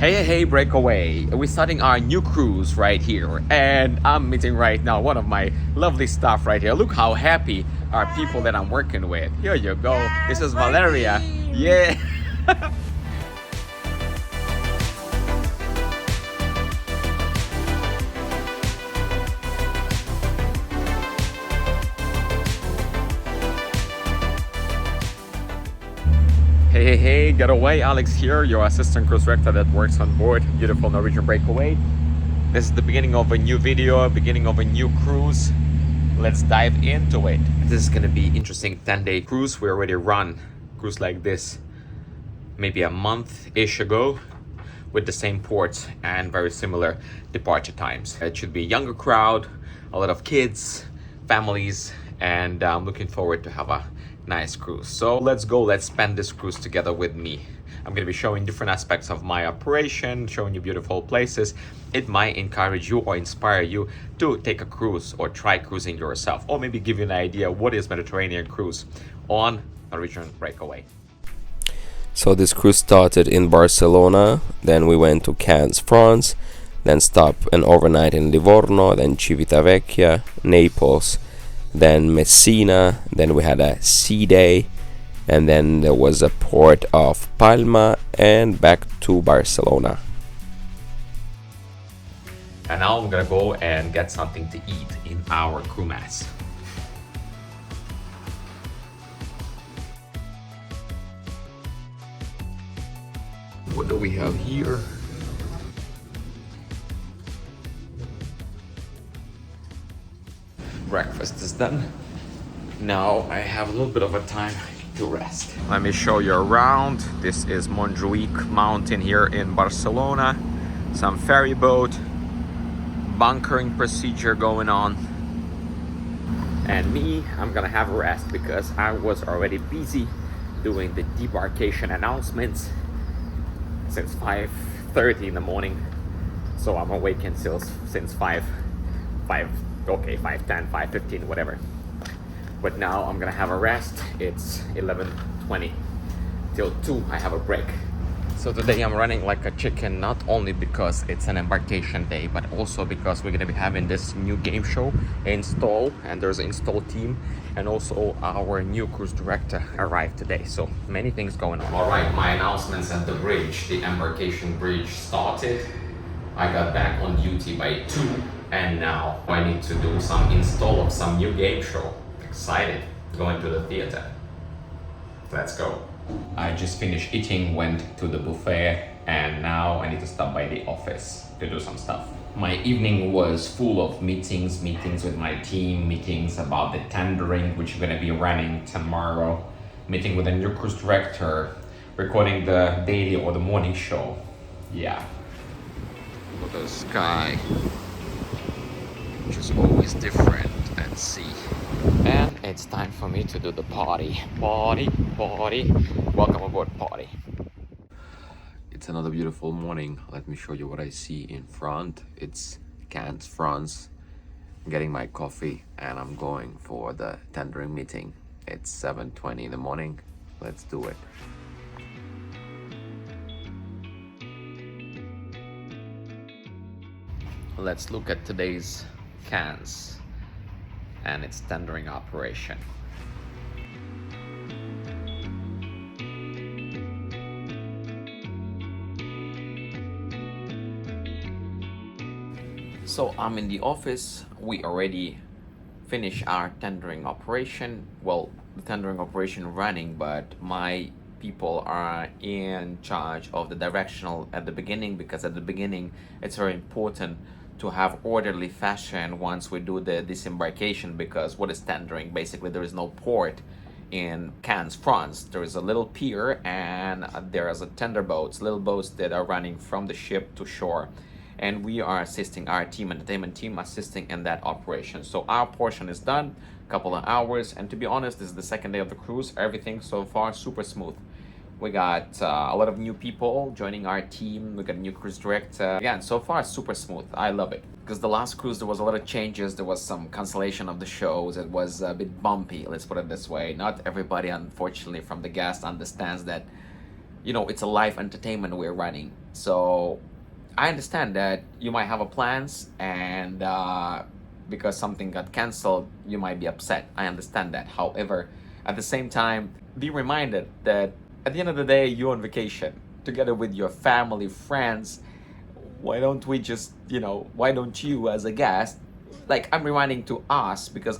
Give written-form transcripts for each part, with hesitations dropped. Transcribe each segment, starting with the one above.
Hey, Breakaway. We're starting our new cruise right here, and I'm meeting right now one of my lovely staff right here. Look how happy are people that I'm working with. Here you go. This is Valeria. Yeah. Hey, get away. Alex here, your assistant cruise director that works on board beautiful Norwegian Breakaway. This is the beginning of a new video, beginning of a new cruise. Let's dive into it. This is gonna be interesting 10-day cruise. We already run cruise like this maybe a month-ish ago with the same ports and very similar departure times. It should be a younger crowd, a lot of kids, families, and I'm looking forward to have a nice cruise. So let's go, let's spend this cruise together with me. I'm going to be showing different aspects of my operation, showing you beautiful places. It might encourage you or inspire you to take a cruise or try cruising yourself, or maybe give you an idea what is Mediterranean cruise on Norwegian Breakaway. So this cruise started in Barcelona, then we went to Cannes, France, then stopped an overnight in Livorno, then Civitavecchia, Naples, then Messina, then we had a sea day, and then there was a port of Palma and back to Barcelona. And now I'm gonna go and get something to eat in our crew mess. What do we have here? Breakfast is done. Now I have a little bit of a time to rest. Let me show you around. This is Montjuic mountain here in Barcelona. Some ferry boat, bunkering procedure going on. And me, I'm gonna have a rest because I was already busy doing the debarkation announcements since 5:30 in the morning. So I'm awake since 5:10, 5:15, whatever. But now I'm gonna have a rest. It's 11:20 till 2. I have a break. So today I'm running like a chicken, not only because it's an embarkation day, but also because we're gonna be having this new game show install, and there's an install team, and also our new cruise director arrived today. So many things going on. All right, my announcements at the bridge. The embarkation bridge started. I got back on duty by 2, and now I need to do some install of some new game show. Excited, going to the theater. Let's go. I just finished eating, went to the buffet, and now I need to stop by the office to do some stuff. My evening was full of meetings with my team, meetings about the tendering, which we're gonna be running tomorrow, meeting with the new cruise director, recording the daily or the morning show. Yeah. Look at the sky, which is always different at sea. And it's time for me to do the party. Welcome aboard, party. It's another beautiful morning. Let me show you what I see in front. It's Cannes, France. I'm getting my coffee and I'm going for the tendering meeting. It's 7:20 in the morning. Let's do it. Let's look at today's Cannes and its tendering operation. So I'm in the office. We already finished our tendering operation. Well, the tendering operation running, but my people are in charge of the directional at the beginning, because at the beginning it's very important to have orderly fashion once we do the disembarkation, because what is tendering? Basically, there is no port in Cannes, France. There is a little pier and there is a tender boats, little boats that are running from the ship to shore. And we are assisting our team, entertainment team, assisting in that operation. So our portion is done, a couple of hours. And to be honest, this is the second day of the cruise. Everything so far super smooth. We got a lot of new people joining our team. We got a new cruise director. Again, so far super smooth. I love it. Because the last cruise there was a lot of changes. There was some cancellation of the shows. It was a bit bumpy, let's put it this way. Not everybody, unfortunately, from the guests understands that you know, it's a live entertainment we're running. So I understand that you might have a plans, and because something got canceled, you might be upset. I understand that. However, at the same time, be reminded that at the end of the day, you're on vacation together with your family, friends. Why don't we just, you know, why don't you as a guest, like, I'm reminding to us, because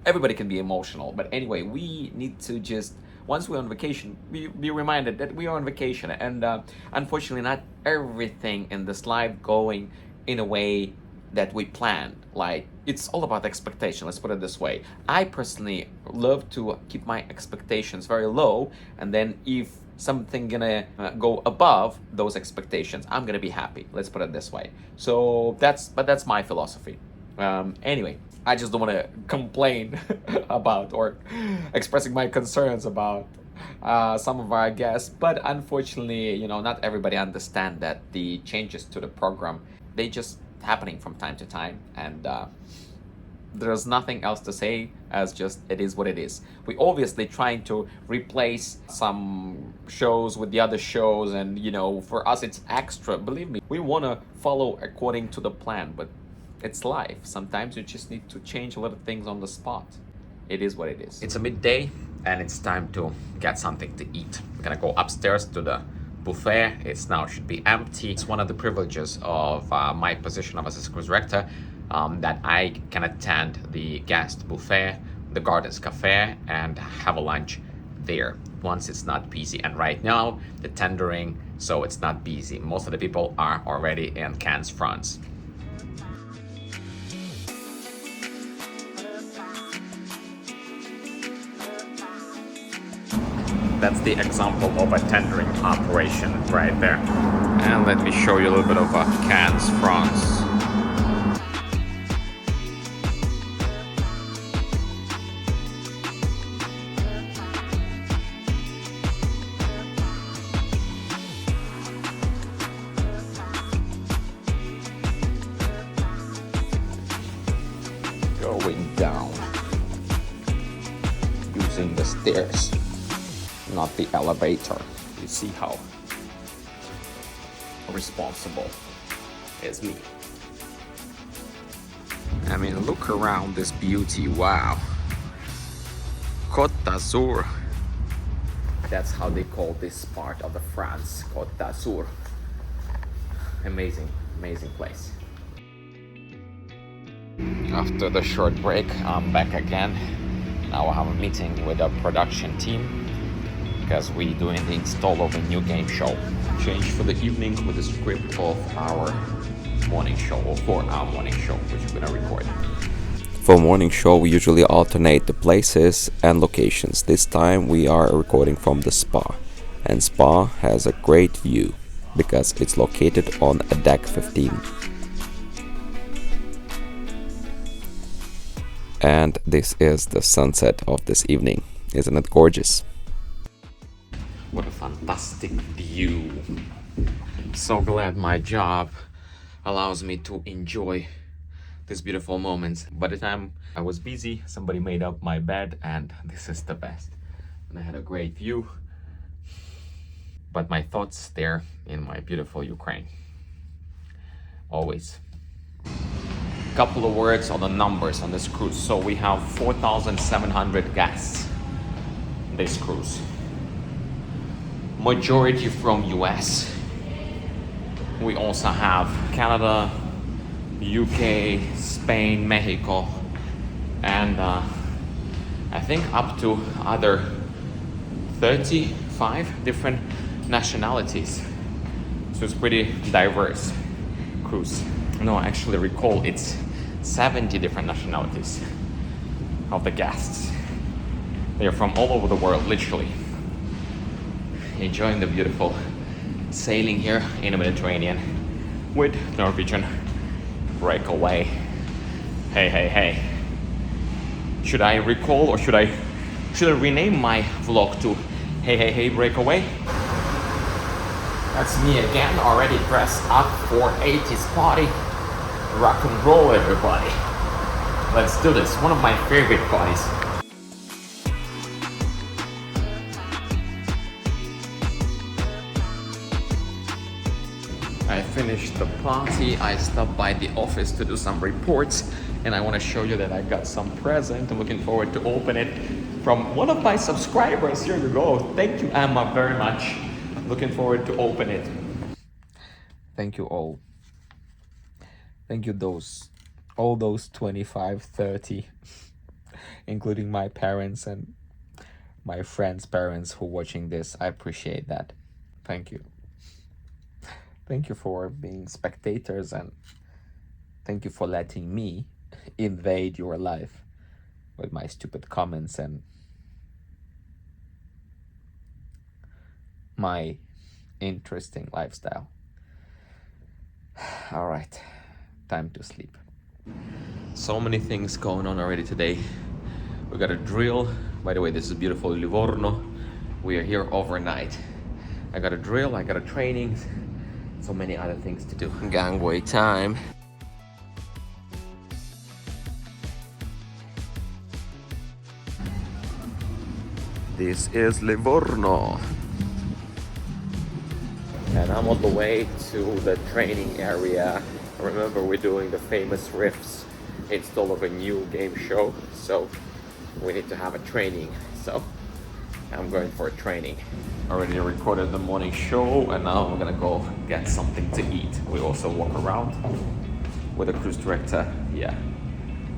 everybody can be emotional, but anyway, we need to just, once we're on vacation, be reminded that we are on vacation, and unfortunately not everything in this life going in a way that we planned. Like, it's all about expectation, let's put it this way. I personally love to keep my expectations very low, and then if something gonna go above those expectations, I'm gonna be happy, let's put it this way. So that's my philosophy. Anyway, I just don't want to complain about or expressing my concerns about some of our guests, but unfortunately, you know, not everybody understand that the changes to the program, they just happening from time to time, and there's nothing else to say as just it is what it is. We obviously trying to replace some shows with the other shows, and you know, for us it's extra. Believe me, we want to follow according to the plan, but it's life. Sometimes you just need to change a lot of things on the spot. It is what it is. It's a midday and it's time to get something to eat. I'm gonna go upstairs to the buffet. It's now should be empty. It's one of the privileges of my position of assistant cruise director, that I can attend the guest buffet, the Gardens Cafe, and have a lunch there once it's not busy. And right now the tendering, so it's not busy. Most of the people are already in Cannes, France. That's the example of a tendering operation right there. And let me show you a little bit of Cannes, France. Going down using the stairs, not the elevator. You see how responsible is me. I mean, look around this beauty. Wow. Côte d'Azur. That's how they call this part of the France, Côte d'Azur. Amazing, amazing place. After the short break, I'm back again. Now I have a meeting with the production team because we're doing the install of a new game show. Change for the evening with the script of our morning show, or for our morning show, which we're gonna record. For morning show, we usually alternate the places and locations. This time we are recording from the spa, and spa has a great view because it's located on a deck 15. And this is the sunset of this evening. Isn't it gorgeous? What a fantastic view. So glad my job allows me to enjoy these beautiful moments. By the time I was busy, somebody made up my bed, and this is the best. And I had a great view, but my thoughts there in my beautiful Ukraine. Always. Couple of words on the numbers on this cruise. So we have 4,700 guests on this cruise. Majority from US. We also have Canada, UK, Spain, Mexico, and I think up to other 35 different nationalities. So it's pretty diverse cruise. No, I actually recall it's 70 different nationalities of the guests. They're from all over the world, literally. Enjoying the beautiful sailing here in the Mediterranean with Norwegian Breakaway. Hey, hey, hey. Should I recall, or should I rename my vlog to Hey, hey, hey, Breakaway? That's me again, already dressed up for 80s party. Rock and roll, everybody. Let's do this. One of my favorite parties. I finished the party. I stopped by the office to do some reports, and I want to show you that I got some present. I'm looking forward to open it from one of my subscribers. Here you go. Thank you, Emma, very much. Looking forward to open it. Thank you all. Thank you all those 25, 30, including my parents and my friends' parents who are watching this. I appreciate that. Thank you. Thank you for being spectators, and thank you for letting me invade your life with my stupid comments and my interesting lifestyle. All right, time to sleep. So many things going on already today. We got a drill. By the way, this is beautiful Livorno. We are here overnight. I got a drill, I got a training, so many other things to do. Gangway time. This is Livorno. And I'm on the way to the training area. Remember, we're doing the famous Riffs install of a new game show, so we need to have a training. So I'm going for a training. Already recorded the morning show, and now I'm gonna go get something to eat. We also walk around with a cruise director. Yeah.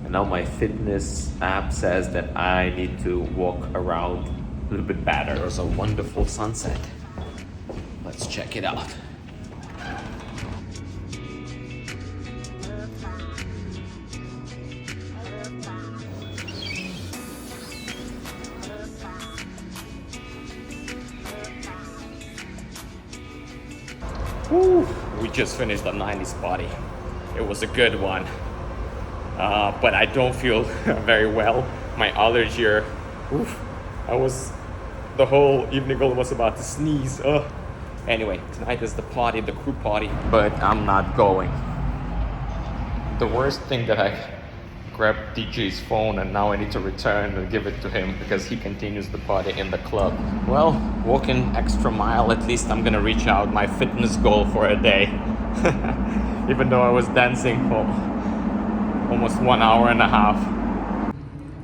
And now my fitness app says that I need to walk around a little bit better. There's a wonderful sunset. Let's check it out. Woo! We just finished the 90s party. It was a good one. But I don't feel very well. My allergy, the whole evening almost about to sneeze. Anyway, tonight is the party, the crew party, but I'm not going. The worst thing that I grabbed DJ's phone and now I need to return and give it to him because he continues the party in the club. Well, walking extra mile, at least I'm gonna reach out my fitness goal for a day. Even though I was dancing for almost 1 hour and a half.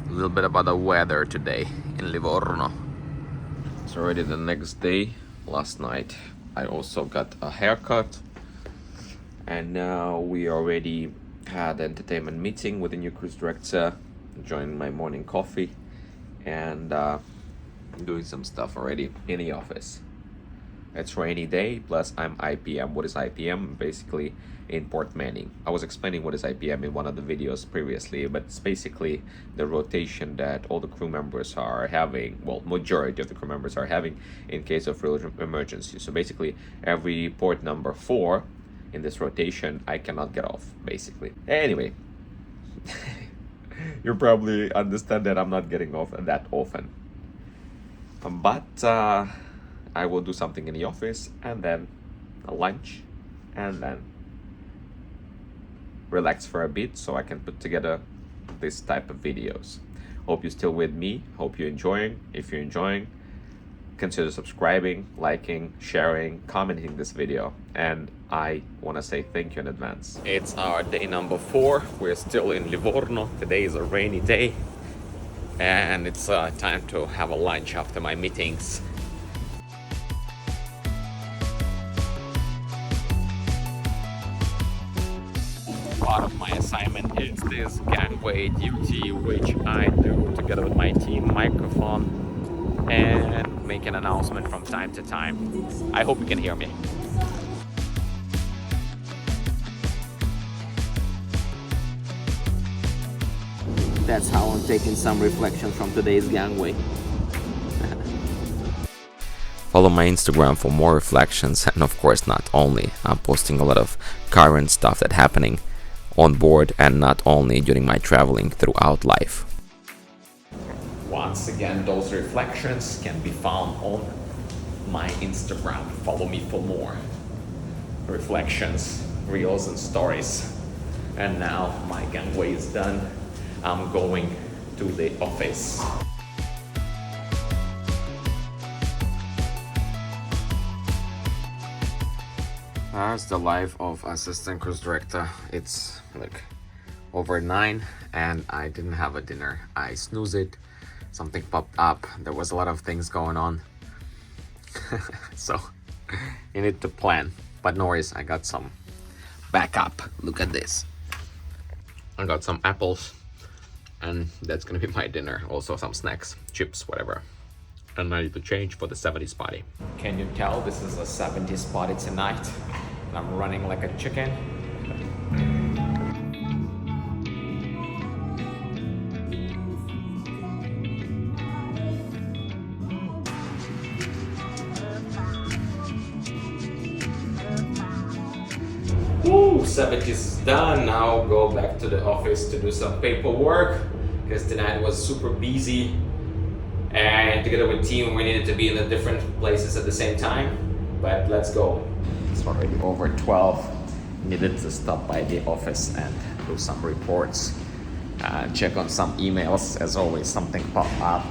A little bit about the weather today in Livorno. It's already the next day. Last night I also got a haircut, and now we already had an entertainment meeting with the new cruise director, enjoying my morning coffee, and doing some stuff already in the office. It's rainy day, plus I'm IPM. What is IPM? Basically in port manning. I was explaining what is IPM in one of the videos previously, but it's basically the rotation that all the crew members are having, well, majority of the crew members are having in case of real emergency. So basically every port number 4 in this rotation, I cannot get off, basically. Anyway, you probably understand that I'm not getting off that often. But I will do something in the office, and then a lunch, and then relax for a bit so I can put together this type of videos. Hope you're still with me. Hope you're enjoying. If you're enjoying, consider subscribing, liking, sharing, commenting this video. And I want to say thank you in advance. It's our day number 4. We're still in Livorno. Today is a rainy day, and it's time to have a lunch after my meetings. Part of my assignment is this gangway duty, which I do together with my team, microphone, and make an announcement from time to time. I hope you can hear me. That's how I'm taking some reflection from today's gangway. Follow my Instagram for more reflections, and of course not only. I'm posting a lot of current stuff that's happening on board and not only during my traveling throughout life. Once again, those reflections can be found on my Instagram. Follow me for more reflections, reels and stories. And now my gangway is done. I'm going to the office. That's the life of assistant cruise director. It's like over 9 and I didn't have a dinner. I snoozed it, something popped up, there was a lot of things going on. So you need to plan, but no worries, I got some backup. Look at this. I got some apples and that's gonna be my dinner. Also some snacks, chips, whatever. And I need to change for the 70s party. Can you tell this is a 70s party tonight? And I'm running like a chicken. Woo, 70s is done. Now go back to the office to do some paperwork because tonight was super busy. And together with team, we needed to be in the different places at the same time. But let's go. It's already over 12. Needed to stop by the office and do some reports. Check on some emails. As always, something pop up.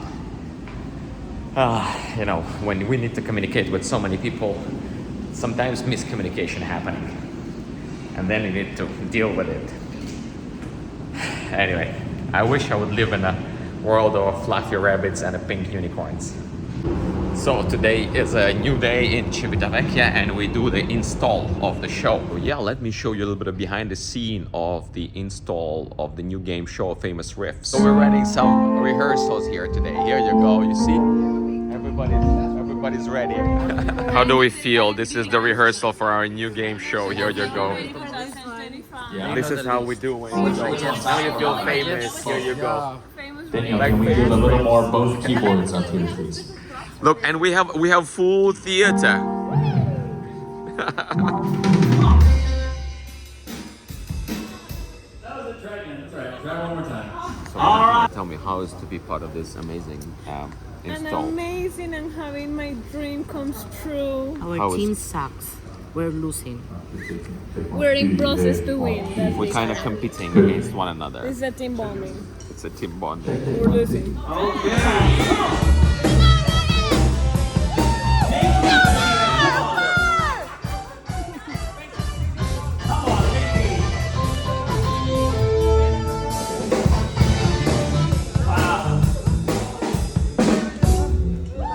You know, when we need to communicate with so many people, sometimes miscommunication happening. And then you need to deal with it. Anyway, I wish I would live in a world of fluffy rabbits and pink unicorns. So today is a new day in Civitavecchia and we do the install of the show. Yeah, let me show you a little bit of behind the scene of the install of the new game show, Famous Riffs. So we're running some rehearsals here today. Here you go, you see? Everybody's ready. How do we feel? This is the rehearsal for our new game show. Here you go. Yeah, this is how we do it. Now you feel famous. Here you go. Can we give a little more both keyboards up here, please? Look, and we have full theater. That was a try again. That's right. Try one more time. So all right. Tell me, how is to be part of this amazing install? And amazing and having my dream comes true. Our team sucks. We're losing. We're in process to win. That's We're it. kind of competing against one another. It's a team bonding. It's a team bonding. We're losing.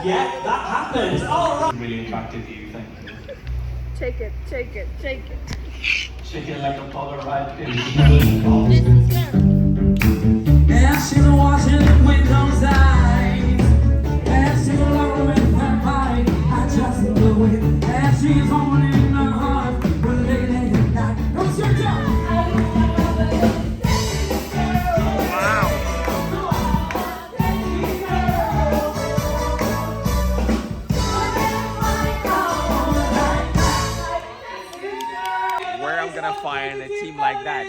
Yeah, that happened. All right. Really attractive to you, thank you. Shake it, shake it, shake it. Shaking like a Polaroid picture. And she's watching the windows eyes. And she's alone with her mind. I just know it. And she's on in her heart. We're late at night. Don't sit down. Where I'm gonna find a team like that?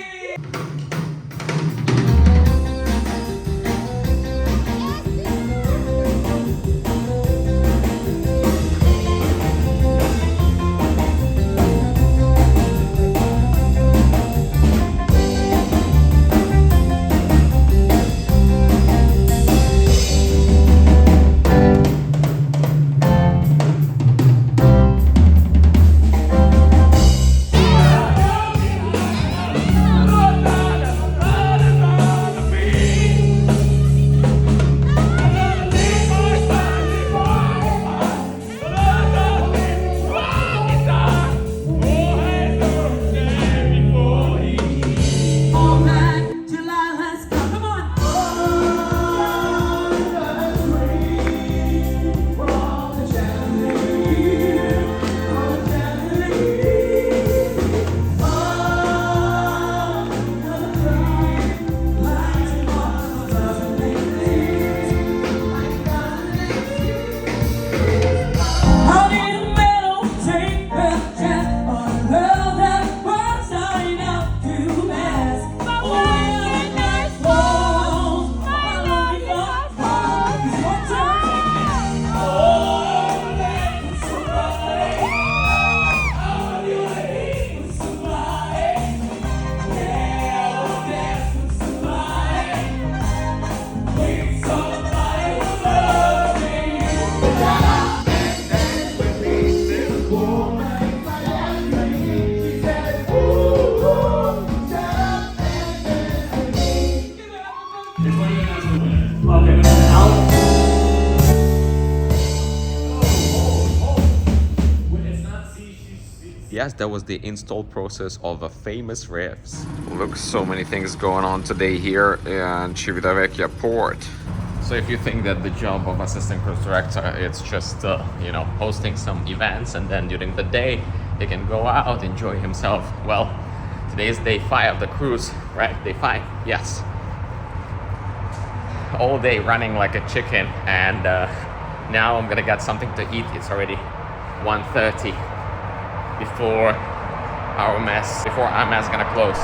Yes, that was the install process of a famous Riffs. Look, so many things going on today here in Civitavecchia port. So if you think that the job of assistant cruise director it's just you know, hosting some events and then during the day he can go out, enjoy himself, well, today is day 5 of the cruise, right? Day 5, yes. All day running like a chicken, and now I'm gonna get something to eat. It's already 1:30 before our mess gonna close.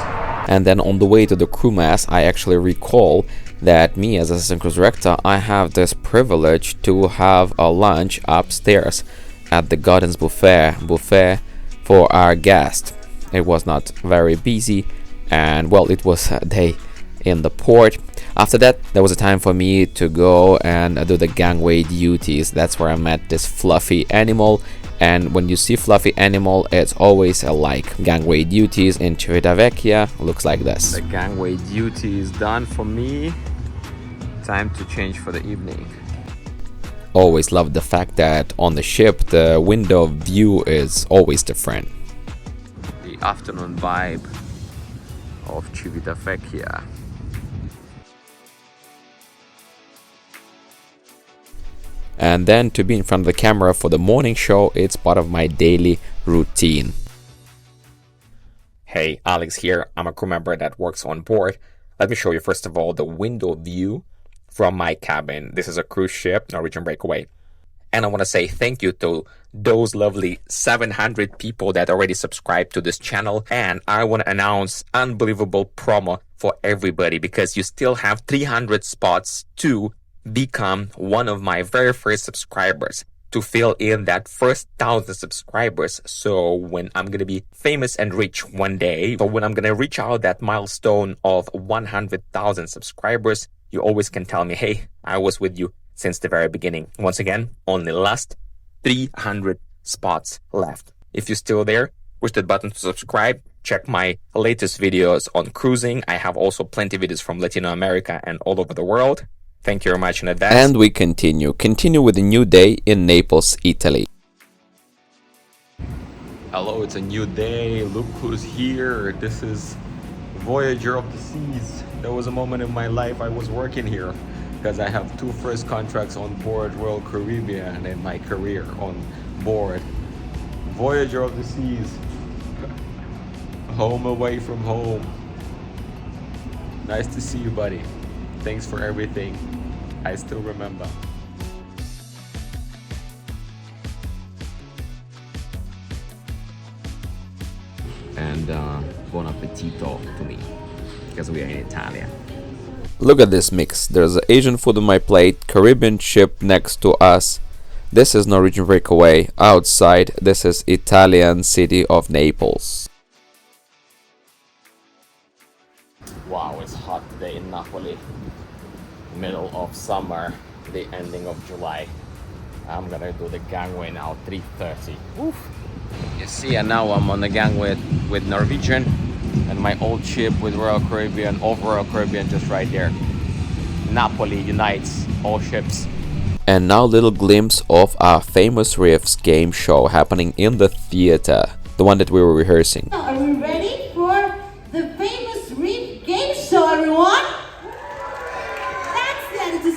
And then on the way to the crew mess, I actually recall that me as assistant cruise director, I have this privilege to have a lunch upstairs at the Gardens buffet for our guest. It was not very busy, and well, it was a day in the port. After that, there was a time for me to go and do the gangway duties. That's where I met this fluffy animal. And when you see fluffy animal, it's always like gangway duties in Civitavecchia. Looks like this. The gangway duty is done for me. Time to change for the evening. Always loved the fact that on the ship, the window view is always different. The afternoon vibe of Civitavecchia. And then to be in front of the camera for the morning show, it's part of my daily routine. Hey, Alex here. I'm a crew member that works on board. Let me show you first of all the window view from my cabin. This is a cruise ship, Norwegian Breakaway. And I want to say thank you to those lovely 700 people that already subscribed to this channel. And I want to announce unbelievable promo for everybody because you still have 300 spots to become one of my very first subscribers, to fill in that first 1,000 subscribers. So when I'm gonna be famous and rich one day, or when I'm gonna reach out that milestone of 100,000 subscribers, you always can tell me, hey, I was with you since the very beginning. Once again, only last 300 spots left. If you're still there, push that button to subscribe. Check my latest videos on cruising. I have also plenty of videos from Latin America and all over the world. Thank you very much in advance. And we continue with a new day in Naples, Italy. Hello, it's a new day. Look who's here. This is Voyager of the Seas. There was a moment in my life I was working here because I have 2 first contracts on board Royal Caribbean in my career on board. Voyager of the Seas. Home away from home. Nice to see you, buddy. Thanks for everything. I still remember. And buon appetito to me, because we are in Italia. Look at this mix. There's Asian food on my plate, Caribbean ship next to us. This is Norwegian Breakaway. Outside, this is Italian city of Naples. Wow, it's hot today in Napoli. Middle of summer, the ending of July. I'm gonna do the gangway now, 3:30. Oof. You see, and now I'm on the gangway with Norwegian and my old ship with Royal Caribbean, over Royal Caribbean just right there. Napoli unites all ships. And now little glimpse of our famous Riffs game show happening in the theater, the one that we were rehearsing. Are we ready for the famous Riff game show, everyone?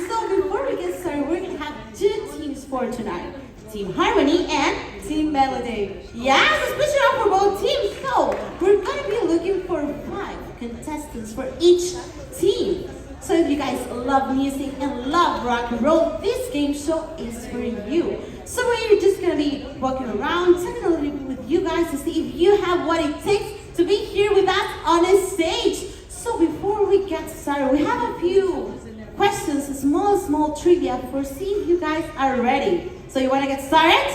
So before we get started, we're going to have 2 teams for tonight. Team Harmony and Team Melody. Yes, especially out for both teams. So we're going to be looking for 5 contestants for each team. So if you guys love music and love rock and roll, this game show is for you. So we're just going to be walking around, talking a little bit with you guys to see if you have what it takes to be here with us on a stage. So before we get started, we have a few questions, small trivia for see if you guys are ready. So you want to get started?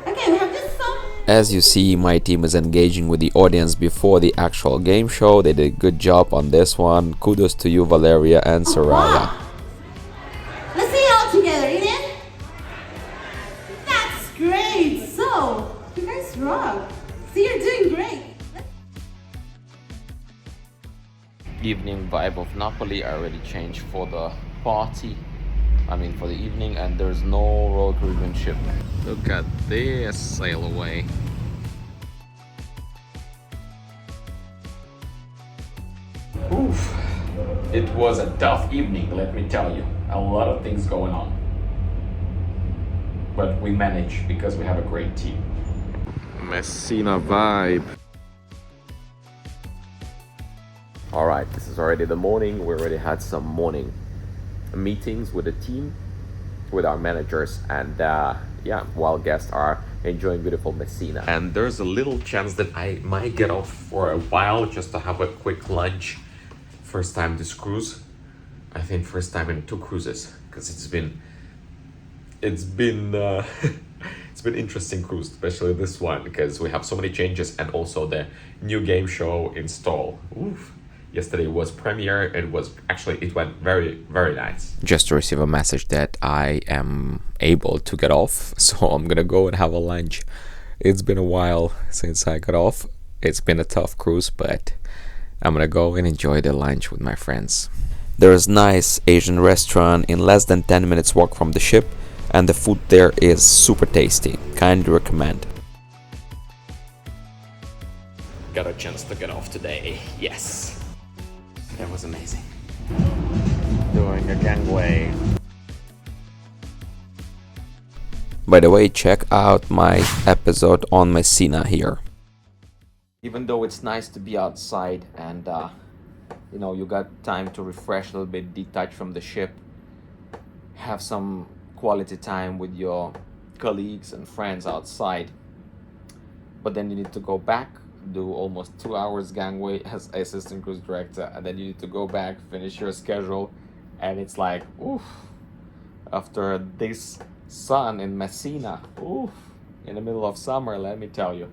Okay, we have this song. As you see, my team is engaging with the audience before the actual game show. They did a good job on this one. Kudos to you, Valeria and Saraya. Let's sing it all together, Eden. That's great. So, you guys rock. See, you're doing great. Evening vibe of Napoli. I already changed for the party. For the evening, and there's no Royal Caribbean ship. Look at this sail away. It was a tough evening, let me tell you. A lot of things going on. But we managed because we have a great team. Messina vibe. Alright, this is already the morning. We already had some morning meetings with the team, with our managers, and yeah, while guests are enjoying beautiful Messina. And there's a little chance that I might get off for a while just to have a quick lunch. First time this cruise. I think first time in 2 cruises, because it's been it's been interesting cruise, especially this one, because we have so many changes and also the new game show install. Oof. Yesterday was premiere. It went very, very nice. Just to receive a message that I am able to get off, so I'm gonna go and have a lunch. It's been a while since I got off. It's been a tough cruise, but I'm gonna go and enjoy the lunch with my friends. There's a nice Asian restaurant in less than 10 minutes walk from the ship, and the food there is super tasty. Kindly recommend. Got a chance to get off today. Yes. That was amazing. Doing a gangway. By the way, check out my episode on Messina here. Even though it's nice to be outside and you know, you got time to refresh a little bit, detach from the ship, have some quality time with your colleagues and friends outside, but then you need to go back, do almost 2 hours gangway as assistant cruise director, and then you need to go back, finish your schedule, and it's like, oof, after this sun in Messina, oof, in the middle of summer, let me tell you.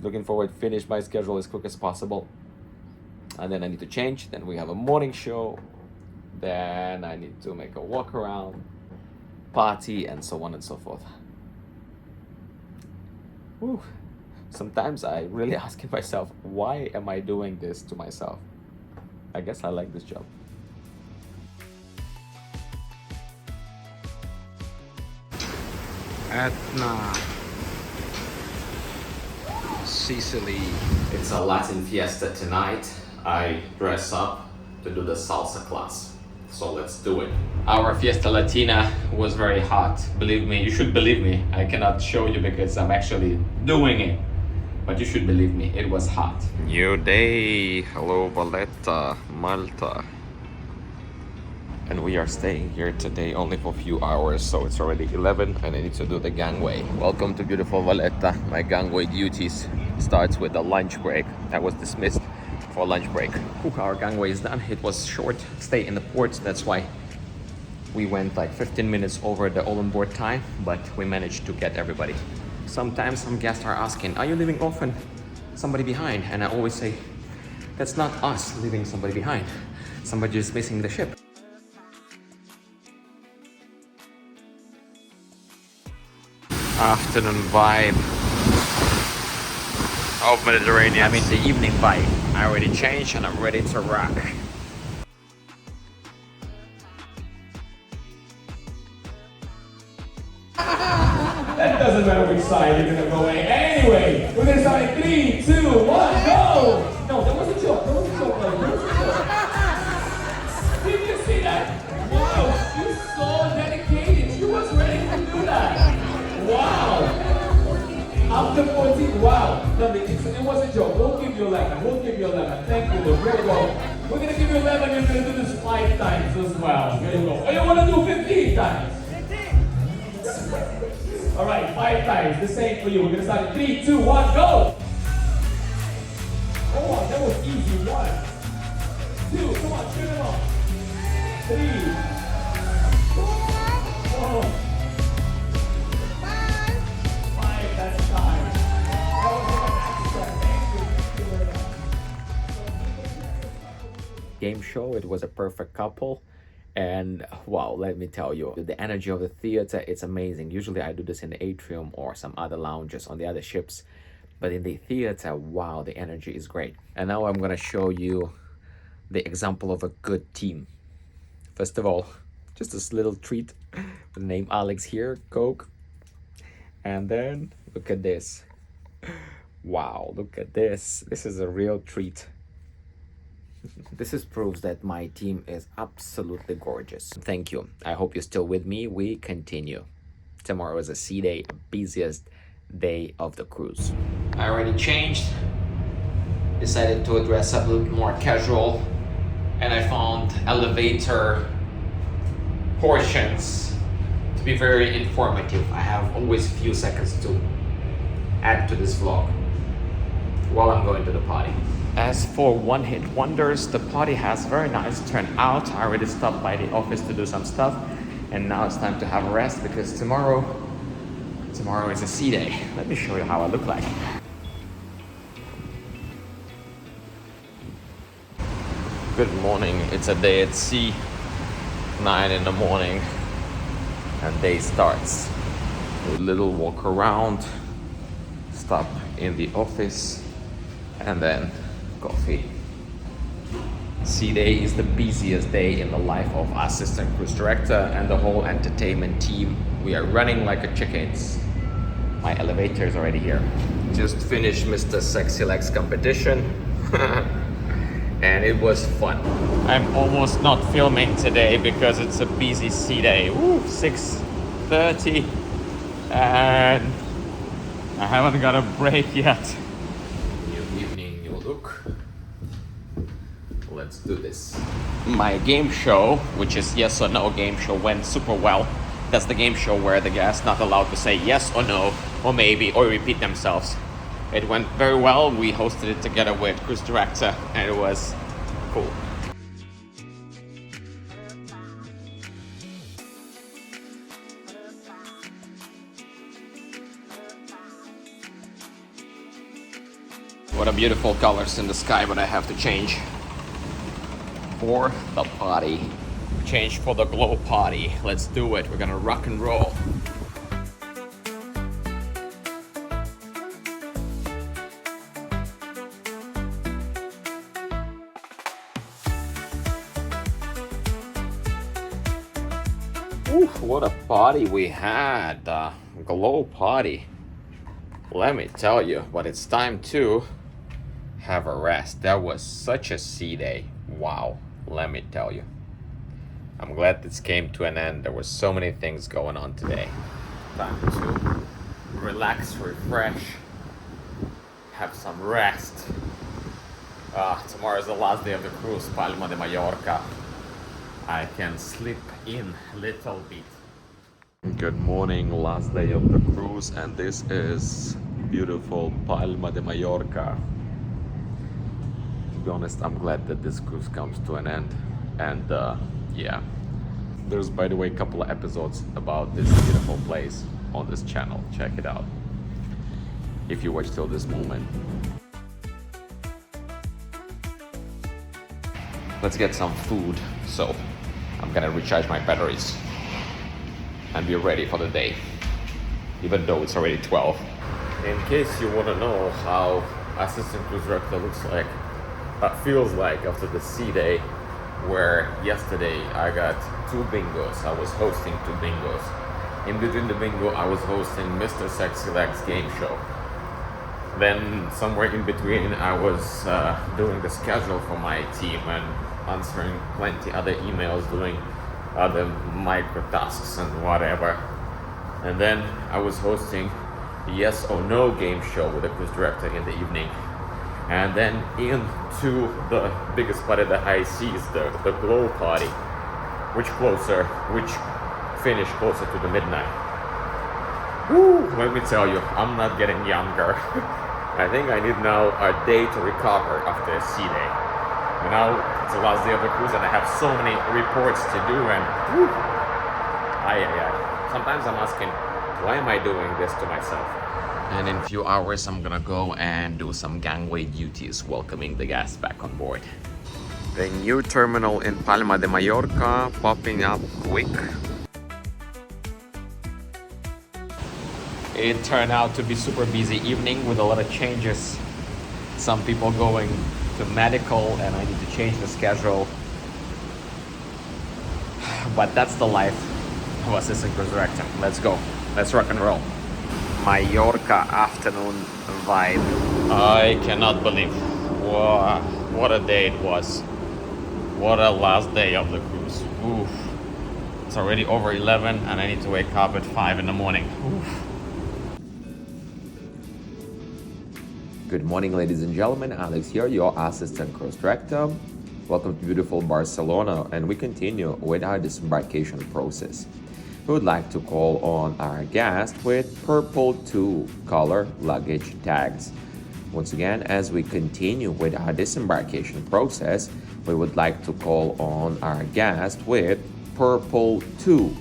Looking forward to finish my schedule as quick as possible, and then I need to change. Then we have a morning show, then I need to make a walk around, party, and so on and so forth. Whew. Sometimes I really ask myself, why am I doing this to myself? I guess I like this job. Etna, Sicily. It's a Latin fiesta tonight. I dress up to do the salsa class. So let's do it. Our Fiesta Latina was very hot. Believe me, you should believe me. I cannot show you because I'm actually doing it. But you should believe me, it was hot. New day. Hello, Valletta, Malta. And we are staying here today only for a few hours, so it's already 11 and I need to do the gangway. Welcome to beautiful Valletta. My gangway duties starts with a lunch break. I was dismissed for lunch break. Our gangway is done. It was short stay in the port, that's why we went like 15 minutes over the all-on-board time, but we managed to get everybody. Sometimes some guests are asking, are you leaving often somebody behind? And I always say, that's not us leaving somebody behind. Somebody is missing the ship. Afternoon vibe of Mediterranean. I mean the evening vibe. I already changed and I'm ready to rock. That doesn't matter which side you're gonna go in. Anyway, we're gonna start in 3, 2, 1, go! No, that was a joke. That was a joke. That was a joke. Did you see that? Wow, she's so dedicated. She was ready to do that. Wow. After 14, wow. No, it was a joke. We'll give you 11. We'll give you 11. Thank you, Luke. Here we go. We're gonna give you 11. You're gonna do this 5 times as well. Here you go. Oh, you wanna do 15 times? All right, 5 times. The same for you. We're gonna start in 3, 2, 1, go! Oh, that was easy. 1, 2, come on, turn it on. 3, 4, 5. That's time. That was an extra. Thank you. Game show, it was a perfect couple. And wow, let me tell you, the energy of the theater, it's amazing. Usually I do this in the atrium or some other lounges on the other ships, but in the theater, wow, the energy is great. And now I'm gonna show you the example of a good team. First of all, just this little treat, the name Alex here, Coke. And then look at this. Wow, look at this. This is a real treat. This is proves that my team is absolutely gorgeous. Thank you. I hope you're still with me. We continue. Tomorrow is a sea day, busiest day of the cruise. I already changed. Decided to dress up a little bit more casual. And I found elevator portions to be very informative. I have always a few seconds to add to this vlog while I'm going to the party. As for one-hit wonders, the party has very nice turnout. I already stopped by the office to do some stuff, and now it's time to have a rest because tomorrow is a sea day. Let me show you how I look like. Good morning. It's a day at sea, 9 in the morning, and day starts. A little walk around, stop in the office, and then coffee. Sea day is the busiest day in the life of assistant cruise director and the whole entertainment team. We are running like a chickens. My elevator is already here. Just finished Mr. Sexy Legs competition. And it was fun. I'm almost not filming today because it's a busy sea day. Woo, 6:30 and I haven't got a break yet. New evening, new look. Let's do this. My game show, which is yes or no game show, went super well. That's the game show where the guests not allowed to say yes or no or maybe or repeat themselves. It went very well. We hosted it together with cruise director and it was cool. What a beautiful colors in the sky, but I have to change for the party. Change for the glow party. Let's do it. We're gonna rock and roll. Ooh, what a party we had. Glow party. Let me tell you, but it's time to have a rest. That was such a sea day. Wow, let me tell you. I'm glad this came to an end. There were so many things going on today. Time to relax, refresh, have some rest. Tomorrow is the last day of the cruise, Palma de Mallorca. I can sleep in a little bit. Good morning, last day of the cruise, and this is beautiful Palma de Mallorca. To be honest, I'm glad that this cruise comes to an end. And yeah, there's, by the way, a couple of episodes about this beautiful place on this channel. Check it out if you watch till this moment. Let's get some food. So I'm gonna recharge my batteries and be ready for the day, even though it's already 12. In case you want to know how assistant cruise director looks like, feels like after the sea day, where yesterday I got 2 bingos. I was hosting 2 bingos. In between the bingo, I was hosting Mr. Sexy Legs game show. Then somewhere in between, I was doing the schedule for my team and answering plenty other emails, doing other micro tasks and whatever. And then I was hosting yes or no game show with the cruise director in the evening. And then into the biggest party of the high seas, the glow party, which finished closer to the midnight. Woo, let me tell you, I'm not getting younger. I think I need now a day to recover after a sea day. And now it's the last day of the cruise and I have so many reports to do and woo, sometimes I'm asking, why am I doing this to myself? And in a few hours, I'm gonna go and do some gangway duties, welcoming the guests back on board. The new terminal in Palma de Mallorca popping up quick. It turned out to be super busy evening with a lot of changes. Some people going to medical and I need to change the schedule. But that's the life of assistant cruise director. Let's go. Let's rock and roll. Mallorca afternoon vibe. I cannot believe what a day it was. What a last day of the cruise. Oof. It's already over 11 and I need to wake up at 5 in the morning. Oof. Good morning, ladies and gentlemen. Alex here, your assistant cruise director. Welcome to beautiful Barcelona, and we continue with our disembarkation process. We would like to call on our guest with purple 2 color luggage tags. Once again, as we continue with our disembarkation process, we would like to call on our guest with purple 2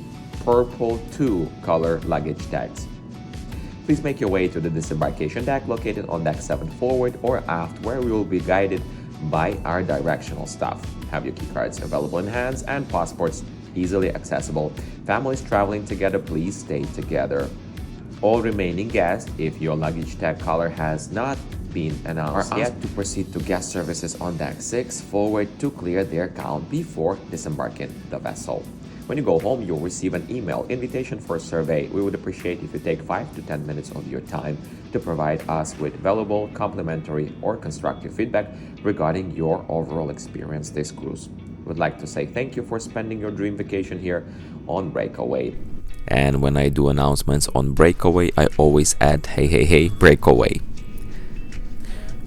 color luggage tags. Please make your way to the disembarkation deck located on deck 7 forward or aft, where we will be guided by our directional staff. Have your key cards available in hands and passports easily accessible. Families traveling together, please stay together. All remaining guests, if your luggage tag color has not been announced, are asked to proceed to guest services on deck 6 forward to clear their count before disembarking the vessel. When you go home, you'll receive an email invitation for a survey. We would appreciate if you take 5 to 10 minutes of your time to provide us with valuable, complimentary, or constructive feedback regarding your overall experience this cruise. We'd like to say thank you for spending your dream vacation here on Breakaway. And when I do announcements on Breakaway, I always add hey, Breakaway.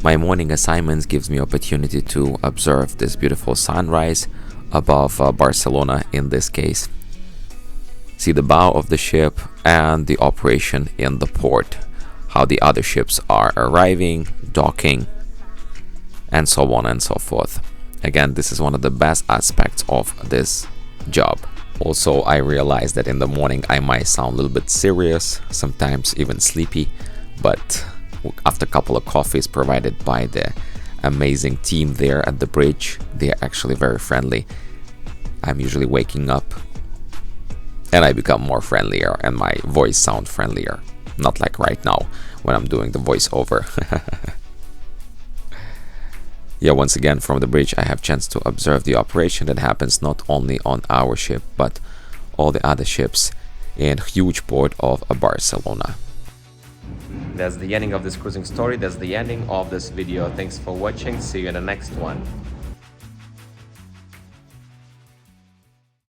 My morning assignments gives me opportunity to observe this beautiful sunrise above Barcelona in this case. See the bow of the ship and the operation in the port, how the other ships are arriving, docking, and so on and so forth. Again, this is one of the best aspects of this job. Also, I realized that in the morning I might sound a little bit serious, sometimes even sleepy, but after a couple of coffees provided by the amazing team there at the bridge, they're actually very friendly. I'm usually waking up and I become more friendlier and my voice sound friendlier. Not like right now when I'm doing the voiceover. Yeah, once again from the bridge I have chance to observe the operation that happens not only on our ship but all the other ships in huge port of Barcelona. That's the ending of this cruising story. That's the ending of this video. Thanks for watching. See you in the next one.